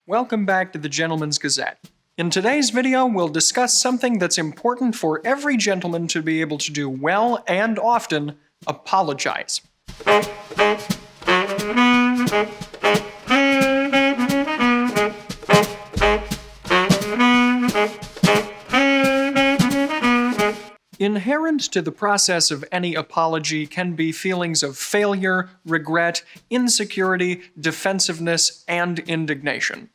Welcome back to the Gentleman's Gazette. In today's video, we'll discuss something that's important for every gentleman to be able to do well and often: apologize. Inherent to the process of any apology can be feelings of failure, regret, insecurity, defensiveness, and indignation.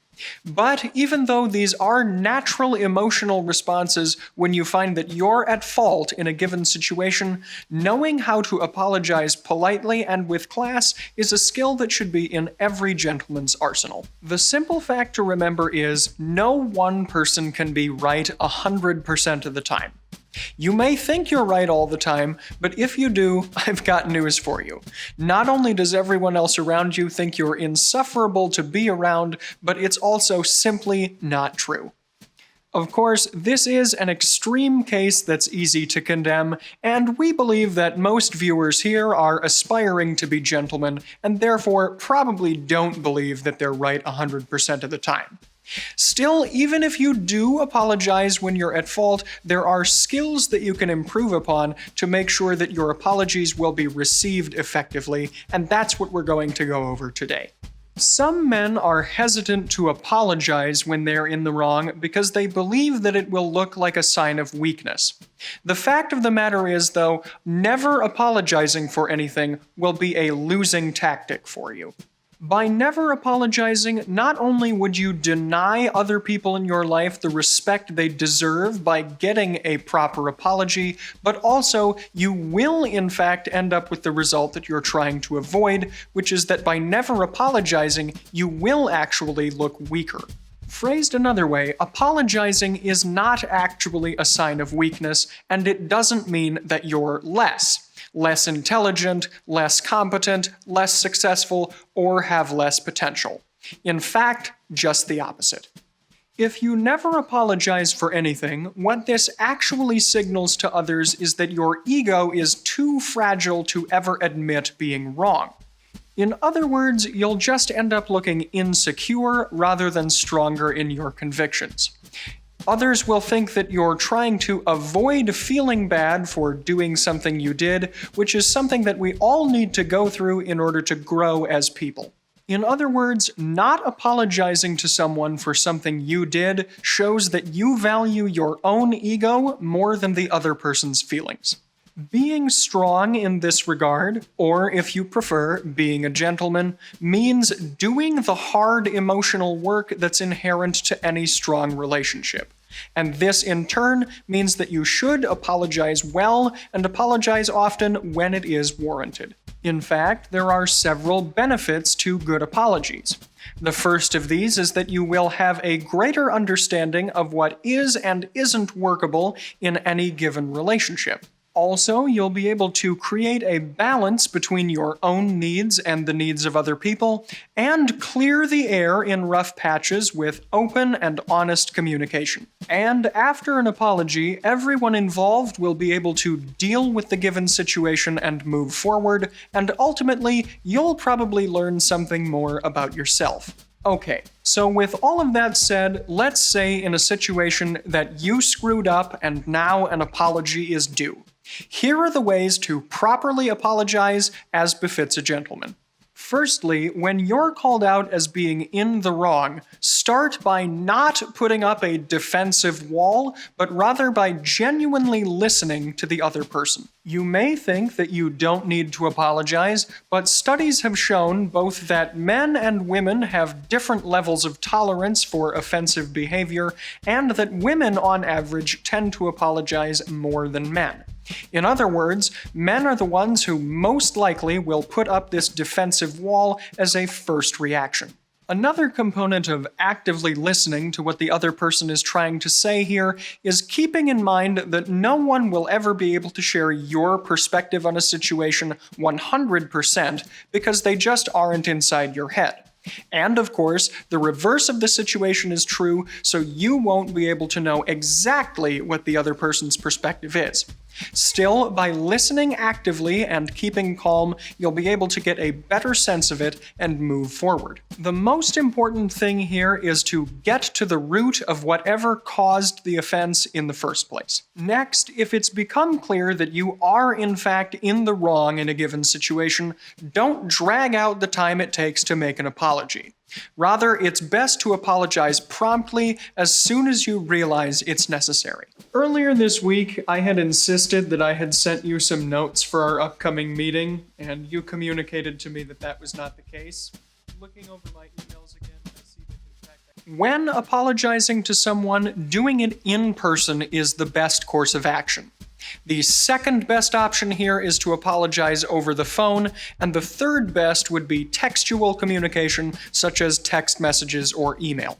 But even though these are natural emotional responses when you find that you're at fault in a given situation, knowing how to apologize politely and with class is a skill that should be in every gentleman's arsenal. The simple fact to remember is no one person can be right 100% of the time. You may think you're right all the time, but if you do, I've got news for you. Not only does everyone else around you think you're insufferable to be around, but it's also simply not true. Of course, this is an extreme case that's easy to condemn, and we believe that most viewers here are aspiring to be gentlemen, and therefore probably don't believe that they're right 100% of the time. Still, even if you do apologize when you're at fault, there are skills that you can improve upon to make sure that your apologies will be received effectively, and that's what we're going to go over today. Some men are hesitant to apologize when they're in the wrong because they believe that it will look like a sign of weakness. The fact of the matter is, though, never apologizing for anything will be a losing tactic for you. By never apologizing, not only would you deny other people in your life the respect they deserve by getting a proper apology, but also you will in fact end up with the result that you're trying to avoid, which is that by never apologizing, you will actually look weaker. Phrased another way, apologizing is not actually a sign of weakness, and it doesn't mean that you're less intelligent, less competent, less successful, or have less potential. In fact, just the opposite. If you never apologize for anything, what this actually signals to others is that your ego is too fragile to ever admit being wrong. In other words, you'll just end up looking insecure rather than stronger in your convictions. Others will think that you're trying to avoid feeling bad for doing something you did, which is something that we all need to go through in order to grow as people. In other words, not apologizing to someone for something you did shows that you value your own ego more than the other person's feelings. Being strong in this regard, or if you prefer, being a gentleman, means doing the hard emotional work that's inherent to any strong relationship. And this, in turn, means that you should apologize well and apologize often when it is warranted. In fact, there are several benefits to good apologies. The first of these is that you will have a greater understanding of what is and isn't workable in any given relationship. Also, you'll be able to create a balance between your own needs and the needs of other people, and clear the air in rough patches with open and honest communication. And after an apology, everyone involved will be able to deal with the given situation and move forward, and ultimately, you'll probably learn something more about yourself. Okay, so with all of that said, let's say in a situation that you screwed up and now an apology is due. Here are the ways to properly apologize as befits a gentleman. Firstly, when you're called out as being in the wrong, start by not putting up a defensive wall, but rather by genuinely listening to the other person. You may think that you don't need to apologize, but studies have shown both that men and women have different levels of tolerance for offensive behavior, and that women on average tend to apologize more than men. In other words, men are the ones who most likely will put up this defensive wall as a first reaction. Another component of actively listening to what the other person is trying to say here is keeping in mind that no one will ever be able to share your perspective on a situation 100% because they just aren't inside your head. And of course, the reverse of the situation is true, so you won't be able to know exactly what the other person's perspective is. Still, by listening actively and keeping calm, you'll be able to get a better sense of it and move forward. The most important thing here is to get to the root of whatever caused the offense in the first place. Next, if it's become clear that you are in fact in the wrong in a given situation, don't drag out the time it takes to make an apology. Rather, it's best to apologize promptly as soon as you realize it's necessary. Earlier this week, I had insisted that I had sent you some notes for our upcoming meeting, and you communicated to me that that was not the case. Looking over my emails again, I see that in fact when apologizing to someone, doing it in person is the best course of action. The second best option here is to apologize over the phone, and the third best would be textual communication, such as text messages or email.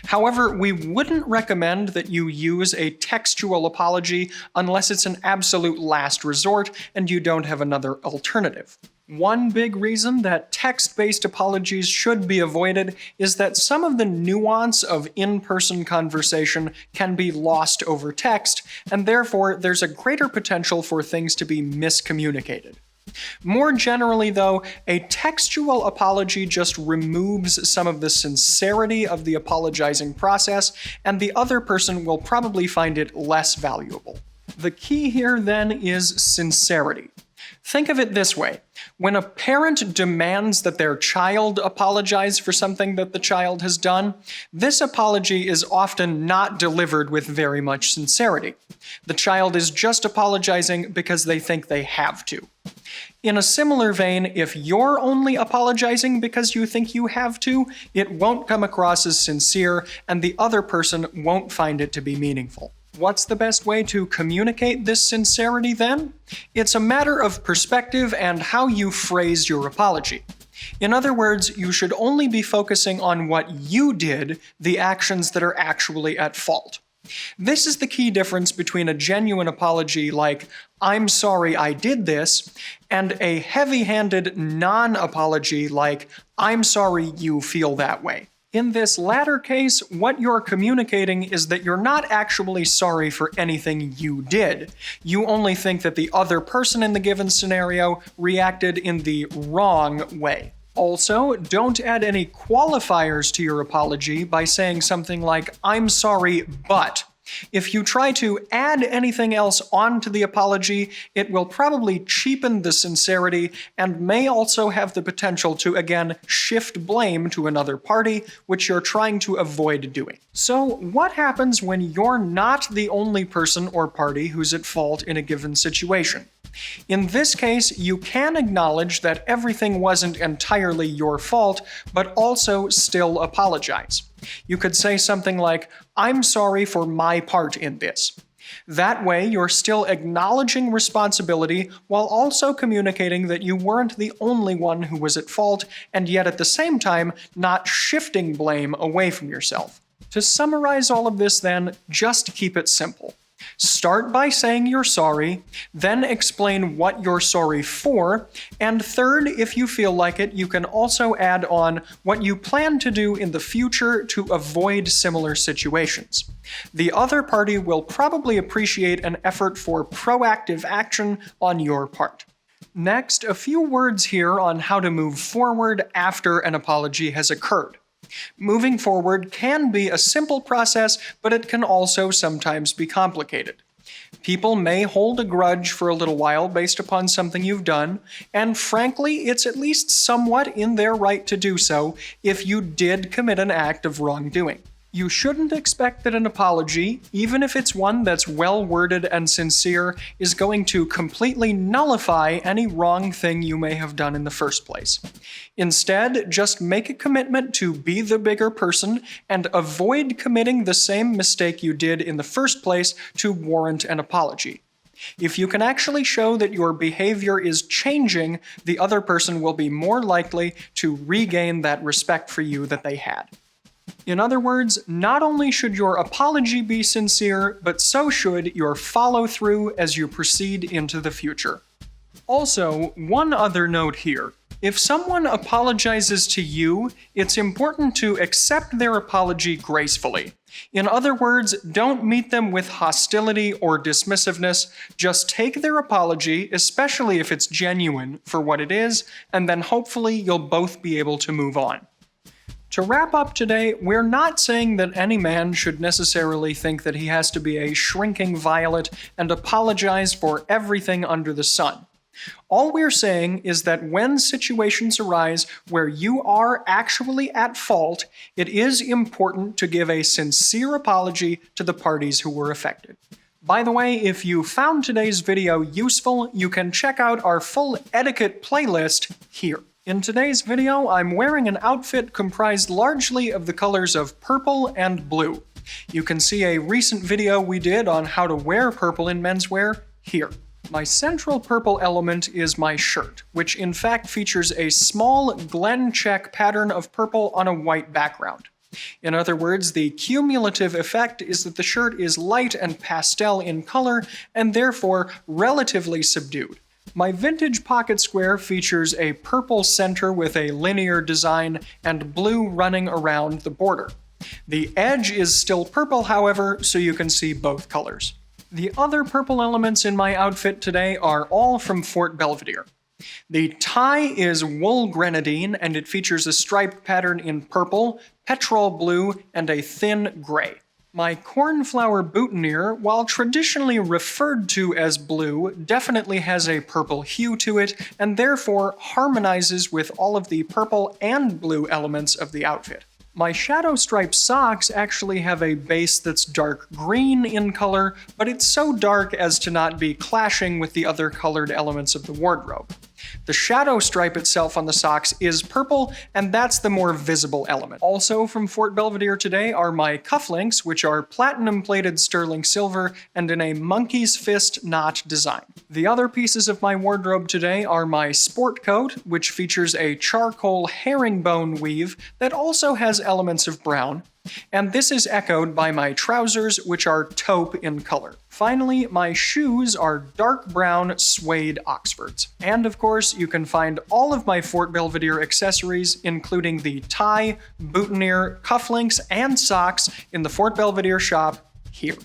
However, we wouldn't recommend that you use a textual apology unless it's an absolute last resort and you don't have another alternative. One big reason that text-based apologies should be avoided is that some of the nuance of in-person conversation can be lost over text, and therefore there's a greater potential for things to be miscommunicated. More generally, though, a textual apology just removes some of the sincerity of the apologizing process, and the other person will probably find it less valuable. The key here, then, is sincerity. Think of it this way. When a parent demands that their child apologize for something that the child has done, this apology is often not delivered with very much sincerity. The child is just apologizing because they think they have to. In a similar vein, if you're only apologizing because you think you have to, it won't come across as sincere, and the other person won't find it to be meaningful. What's the best way to communicate this sincerity then? It's a matter of perspective and how you phrase your apology. In other words, you should only be focusing on what you did, the actions that are actually at fault. This is the key difference between a genuine apology like, "I'm sorry I did this," and a heavy-handed non-apology like, "I'm sorry you feel that way." In this latter case, what you're communicating is that you're not actually sorry for anything you did. You only think that the other person in the given scenario reacted in the wrong way. Also, don't add any qualifiers to your apology by saying something like, "I'm sorry, but." If you try to add anything else onto the apology, it will probably cheapen the sincerity and may also have the potential to, again, shift blame to another party, which you're trying to avoid doing. So, what happens when you're not the only person or party who's at fault in a given situation? In this case, you can acknowledge that everything wasn't entirely your fault, but also still apologize. You could say something like, "I'm sorry for my part in this." That way, you're still acknowledging responsibility while also communicating that you weren't the only one who was at fault, and yet at the same time, not shifting blame away from yourself. To summarize all of this then, just keep it simple. Start by saying you're sorry, then explain what you're sorry for, and third, if you feel like it, you can also add on what you plan to do in the future to avoid similar situations. The other party will probably appreciate an effort for proactive action on your part. Next, a few words here on how to move forward after an apology has occurred. Moving forward can be a simple process, but it can also sometimes be complicated. People may hold a grudge for a little while based upon something you've done, and frankly, it's at least somewhat in their right to do so if you did commit an act of wrongdoing. You shouldn't expect that an apology, even if it's one that's well-worded and sincere, is going to completely nullify any wrong thing you may have done in the first place. Instead, just make a commitment to be the bigger person and avoid committing the same mistake you did in the first place to warrant an apology. If you can actually show that your behavior is changing, the other person will be more likely to regain that respect for you that they had. In other words, not only should your apology be sincere, but so should your follow-through as you proceed into the future. Also, one other note here. If someone apologizes to you, it's important to accept their apology gracefully. In other words, don't meet them with hostility or dismissiveness. Just take their apology, especially if it's genuine, for what it is, and then hopefully you'll both be able to move on. To wrap up today, we're not saying that any man should necessarily think that he has to be a shrinking violet and apologize for everything under the sun. All we're saying is that when situations arise where you are actually at fault, it is important to give a sincere apology to the parties who were affected. By the way, if you found today's video useful, you can check out our full etiquette playlist here. In today's video, I'm wearing an outfit comprised largely of the colors of purple and blue. You can see a recent video we did on how to wear purple in menswear here. My central purple element is my shirt, which in fact features a small Glen check pattern of purple on a white background. In other words, the cumulative effect is that the shirt is light and pastel in color and therefore relatively subdued. My vintage pocket square features a purple center with a linear design and blue running around the border. The edge is still purple, however, so you can see both colors. The other purple elements in my outfit today are all from Fort Belvedere. The tie is wool grenadine, and it features a striped pattern in purple, petrol blue, and a thin gray. My cornflower boutonniere, while traditionally referred to as blue, definitely has a purple hue to it, and therefore harmonizes with all of the purple and blue elements of the outfit. My shadow striped socks actually have a base that's dark green in color, but it's so dark as to not be clashing with the other colored elements of the wardrobe. The shadow stripe itself on the socks is purple, and that's the more visible element. Also from Fort Belvedere today are my cufflinks, which are platinum-plated sterling silver and in a monkey's fist knot design. The other pieces of my wardrobe today are my sport coat, which features a charcoal herringbone weave that also has elements of brown, and this is echoed by my trousers, which are taupe in color. Finally, my shoes are dark brown suede Oxfords. And of course, you can find all of my Fort Belvedere accessories, including the tie, boutonniere, cufflinks, and socks in the Fort Belvedere shop here.